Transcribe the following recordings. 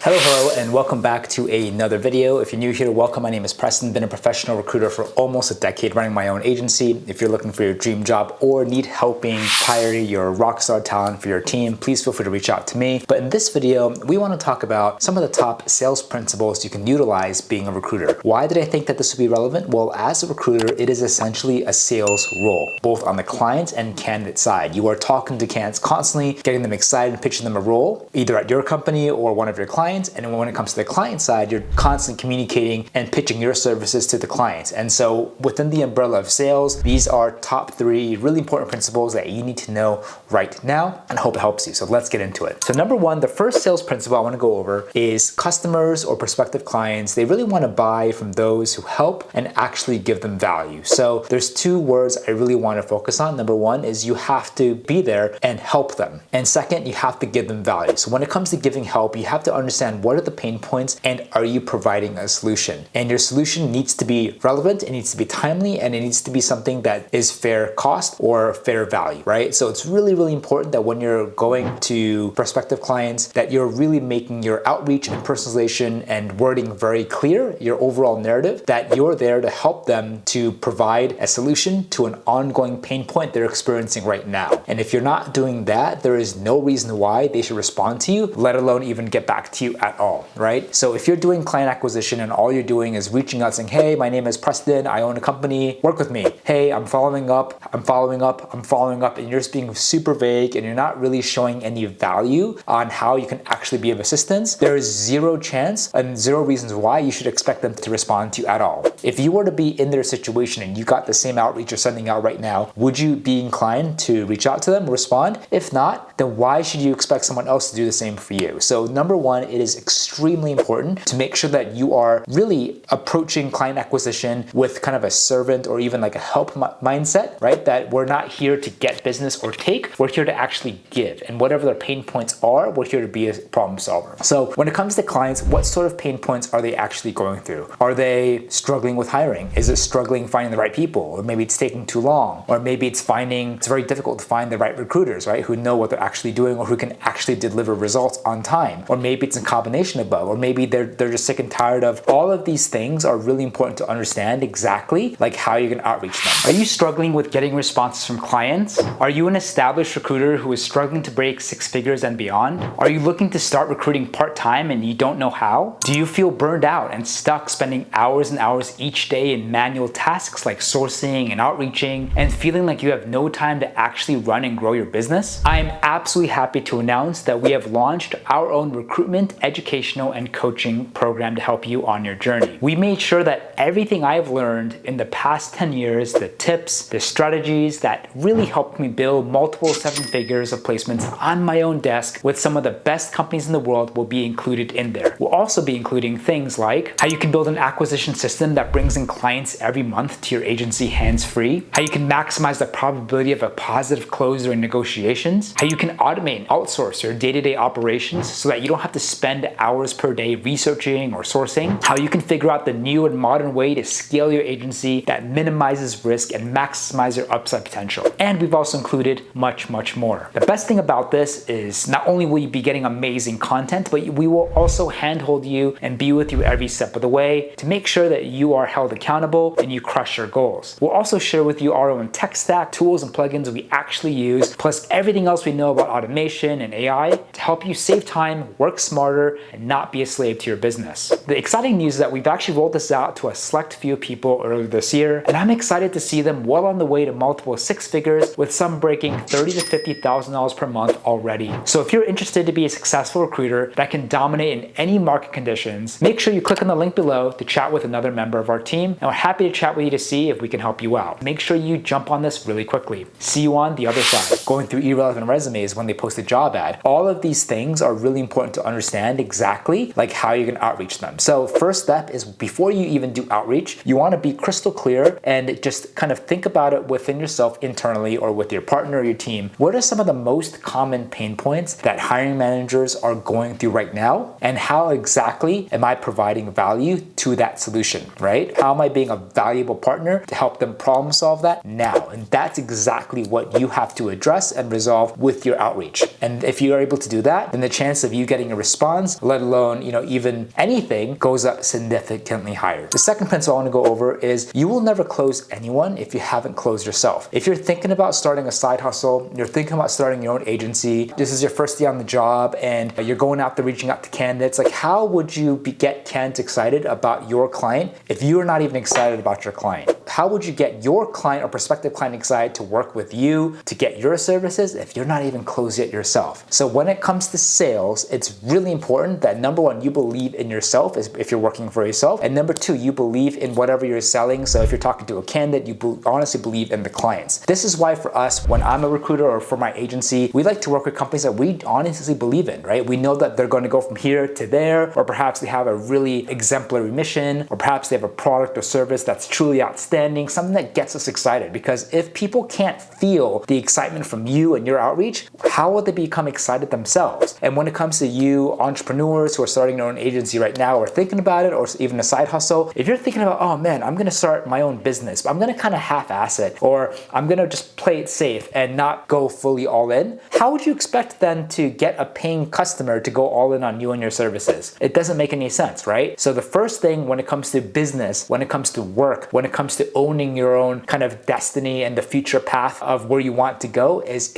Hello, and welcome back to another video. If you're new here, welcome. My name is Preston. Been a professional recruiter for almost a decade, running my own agency. If you're looking for your dream job or need helping hire your rockstar talent for your team, please feel free to reach out to me. But in this video, we want to talk about some of the top sales principles you can utilize being a recruiter. Why did I think that this would be relevant? Well, as a recruiter, it is essentially a sales role, both on the client and candidate side. You are talking to candidates constantly, getting them excited and pitching them a role, either at your company or one of your clients. And when it comes to the client side, you're constantly communicating and pitching your services to the clients. And so within the umbrella of sales, these are top 3 really important principles that you need to know right now, and I hope it helps you. So let's get into it. So number 1, the first sales principle I want to go over is customers or prospective clients. They really want to buy from those who help and actually give them value. So there's 2 words I really want to focus on. Number 1 is you have to be there and help them. And second, you have to give them value. So when it comes to giving help, you have to understand what are the pain points and are you providing a solution? And your solution needs to be relevant, it needs to be timely, and it needs to be something that is fair cost or fair value, right? So it's really important that when you're going to prospective clients that you're really making your outreach and personalization and wording very clear, your overall narrative, that you're there to help them to provide a solution to an ongoing pain point they're experiencing right now. And if you're not doing that, there is no reason why they should respond to you, let alone even get back to you at all, right? So if you're doing client acquisition and all you're doing is reaching out saying, hey, my name is Preston, I own a company, work with me. Hey, I'm following up, and you're just being super vague and you're not really showing any value on how you can actually be of assistance, there is 0 chance and 0 reasons why you should expect them to respond to you at all. If you were to be in their situation and you got the same outreach you're sending out right now, would you be inclined to reach out to them, respond? If not, then why should you expect someone else to do the same for you? So number 1, it is extremely important to make sure that you are really approaching client acquisition with kind of a servant or even like a help mindset, right? That we're not here to get business or take, we're here to actually give. And whatever their pain points are, we're here to be a problem solver. So when it comes to clients, what sort of pain points are they actually going through? Are they struggling with hiring? Is it struggling finding the right people? Or maybe it's taking too long, or maybe it's very difficult to find the right recruiters, right? Who know what they're actually doing or who can actually deliver results on time. Or maybe it's a combination of both, or maybe they're just sick and tired of all of these things. Are really important to understand exactly like how you can outreach them. Are you struggling with getting responses from clients? Are you an established recruiter who is struggling to break 6 figures and beyond? Are you looking to start recruiting part-time and you don't know how? Do you feel burned out and stuck spending hours and hours each day in manual tasks like sourcing and outreaching and feeling like you have no time to actually run and grow your business? I am absolutely happy to announce that we have launched our own recruitment, educational, and coaching program to help you on your journey. We made sure that everything I've learned in the past 10 years, the tips, the strategies that really helped me build multiple 7 figures of placements on my own desk with some of the best companies in the world will be included in there. We'll also be including things like how you can build an acquisition system that brings in clients every month to your agency hands-free, how you can maximize the probability of a positive close during negotiations, how you can automate and outsource your day-to-day operations so that you don't have to spend hours per day researching or sourcing, how you can figure out the new and modern way to scale your agency that minimizes risk and maximizes your upside potential. And we've also included much more. The best thing about this is not only will you be getting amazing content, but we will also handhold you and be with you every step of the way to make sure that you are held accountable and you crush your goals. We'll also share with you our own tech stack, tools and plugins we actually use, plus everything else we know about automation and AI to help you save time, work smarter, and not be a slave to your business. The exciting news is that we've actually rolled this out to a select few people earlier this year, and I'm excited to see them well on the way to multiple 6 figures, with some breaking $30,000 to $50,000 per month already. So if you're interested to be a successful recruiter that can dominate in any market conditions, make sure you click on the link below to chat with another member of our team, and we're happy to chat with you to see if we can help you out. Make sure you jump on this really quickly. See you on the other side. Going through irrelevant resumes when they post a job ad, all of these things are really important to understand exactly like how you can outreach them. So first step is before you even do outreach, you want to be crystal clear and just kind of think about it within yourself internally or with your partner or your team. What are some of the most common pain points that hiring managers are going through right now? And how exactly am I providing value to that solution, right? How am I being a valuable partner to help them problem solve that now? And that's exactly what you have to address and resolve with your outreach. And if you're able to do that, then the chance of you getting a response bonds, let alone, even anything, goes up significantly higher. The second principle I want to go over is you will never close anyone if you haven't closed yourself. If you're thinking about starting a side hustle, you're thinking about starting your own agency, this is your first day on the job, and you're going out there reaching out to candidates, like how would you get candidates excited about your client if you're not even excited about your client? How would you get your client or prospective client excited to work with you, to get your services, if you're not even closed yet yourself? So when it comes to sales, it's really important that number one, you believe in yourself if you're working for yourself, and number two, you believe in whatever you're selling. So if you're talking to a candidate, you honestly believe in the clients. This is why for us, when I'm a recruiter or for my agency, we like to work with companies that we honestly believe in, right? We know that they're going to go from here to there, or perhaps they have a really exemplary mission, or perhaps they have a product or service that's truly outstanding, something that gets us excited. Because if people can't feel the excitement from you and your outreach, how will they become excited themselves? And when it comes to you entrepreneurs who are starting their own agency right now or thinking about it, or even a side hustle, if you're thinking about, oh man, I'm going to start my own business, but I'm going to kind of half-ass it, or I'm going to just play it safe and not go fully all in, how would you expect then to get a paying customer to go all in on you and your services? It doesn't make any sense, right? So the first thing when it comes to business, when it comes to work, when it comes to owning your own kind of destiny and the future path of where you want to go is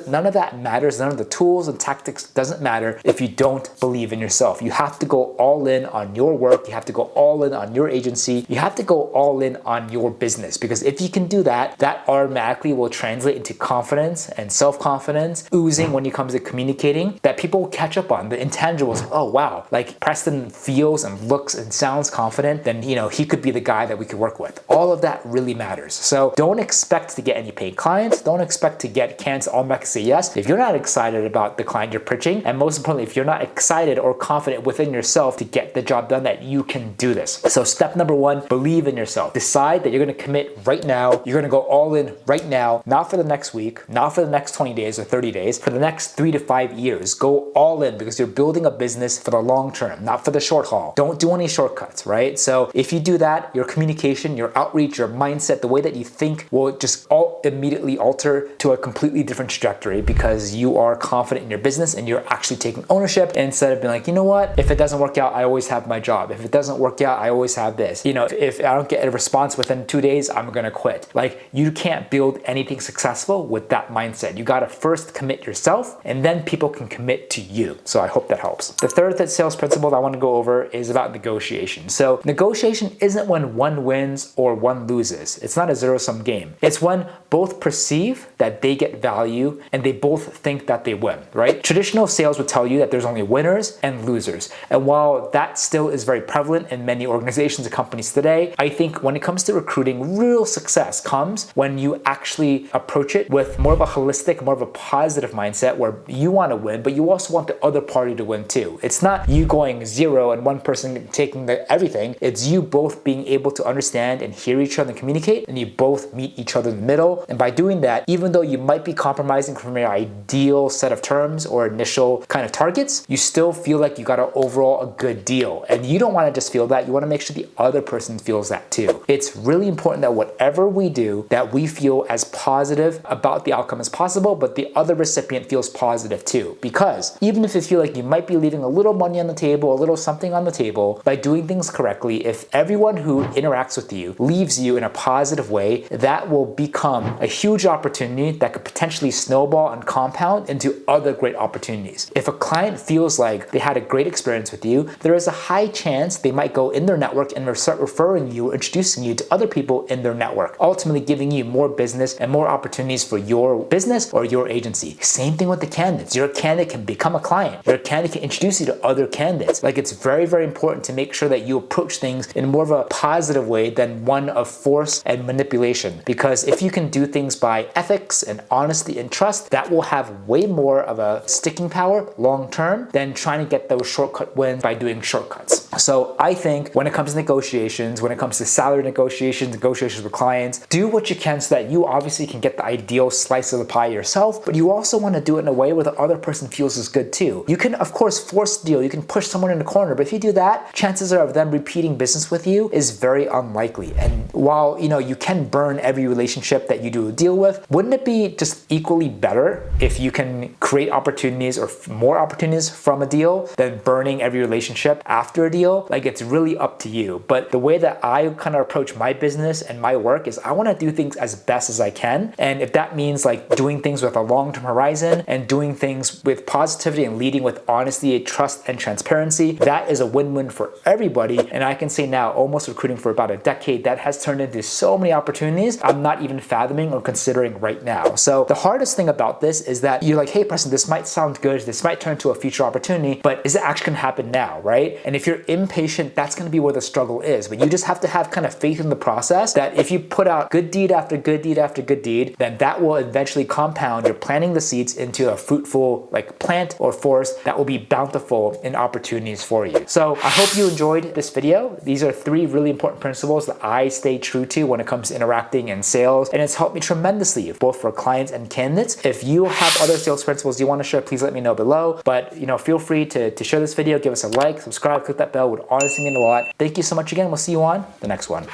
none of that matters. None of the tools and tactics doesn't matter if you don't believe in yourself. You have to go all in on your work. You have to go all in on your agency. You have to go all in on your business, because if you can do that, that automatically will translate into confidence and self-confidence oozing when it comes to communicating, that people will catch up on the intangibles. Oh wow, like Preston feels and looks and sounds confident, then he could be the guy that we could work with. All of that really matters. So don't expect to get any paid clients. Don't expect to get candidates automatically say yes if you're not excited about the client you're pitching, and most importantly, if you're not excited or confident within yourself to get the job done, that you can do this. So step number one, believe in yourself. Decide that you're going to commit right now. You're going to go all in right now, not for the next week, not for the next 20 days or 30 days, for the next 3 to 5 years. Go all in, because you're building a business for the long term, not for the short haul. Don't do any shortcuts, right? So if you do that, your communication, your outreach, your mindset, the way that you think will just all immediately alter to a completely different trajectory, because you are confident in your business and you're actually taking ownership, instead of being like, you know what, if it doesn't work out, I always have my job. If it doesn't work out, I always have this. If I don't get a response within 2 days, I'm gonna quit. Like, you can't build anything successful with that mindset. You gotta first commit yourself, and then people can commit to you. So I hope that helps. The third sales principle that I wanna go over is about negotiation. So negotiation isn't when one wins or one loses. It's not a zero-sum game. It's when both perceive that they get value and they both think that they win, right? Traditional sales would tell you that there's only winners and losers. And while that still is very prevalent in many organizations and companies today, I think when it comes to recruiting, real success comes when you actually approach it with more of a holistic, more of a positive mindset, where you want to win, but you also want the other party to win too. It's not you going zero and one person taking everything. It's you both being able to understand and hear each other and communicate, and you both meet each other in the middle. And by doing that, even though you might be compromising from your ideal set of terms or initial kind of targets, you still feel like you got an overall a good deal. And you don't want to just feel that, you want to make sure the other person feels that too. It's really important that whatever we do, that we feel as positive about the outcome as possible, but the other recipient feels positive too. Because even if you feel like you might be leaving a little money on the table, a little something on the table, by doing things correctly, if everyone who interacts with you leaves you in a positive way, that will become a huge opportunity that could potentially snowball and compound into other great opportunities. If a client feels like they had a great experience with you, there is a high chance they might go in their network and start referring you, introducing you to other people in their network, ultimately giving you more business and more opportunities for your business or your agency. Same thing with the candidates. Your candidate can become a client. Your candidate can introduce you to other candidates. Like, it's very, very important to make sure that you approach things in more of a positive way than one of force and manipulation. Because if you can do things by ethics and honesty and trust, that will have way more of a sticking power long term than trying to get those shortcut wins by doing shortcuts. So I think when it comes to negotiations, when it comes to salary negotiations with clients, do what you can so that you obviously can get the ideal slice of the pie yourself, but you also want to do it in a way where the other person feels is good too. You can, of course, force the deal. You can push someone in the corner, but if you do that, chances are of them repeating business with you is very unlikely. And while, you can burn every relationship that you do a deal with, wouldn't it be just equally better if you can create opportunities or more opportunities from a deal than burning every relationship after a deal? Like, it's really up to you. But the way that I kind of approach my business and my work is I want to do things as best as I can. And if that means like doing things with a long-term horizon and doing things with positivity and leading with honesty, trust, and transparency, that is a win-win for everybody. And I can say now, almost recruiting for about a decade, that has turned into so many opportunities I'm not even fathoming or considering right now. So the hardest thing about this is that you're like, hey, Preston, this might sound good, this might turn to a future opportunity, but is it actually gonna happen now, right? And if you're impatient, that's gonna be where the struggle is. But you just have to have kind of faith in the process that if you put out good deed after good deed after good deed, then that will eventually compound. You're planting the seeds into a fruitful like plant or forest that will be bountiful in opportunities for you. So I hope you enjoyed this video. These are 3 really important principles that I stay true to when it comes to interacting in sales, and it's helped me tremendously both for clients and candidates. If you have other sales principles you want to share, please let me know below. But feel free to share this video, give us a like, subscribe, click that bell. It would honestly mean a lot. Thank you so much again. We'll see you on the next one.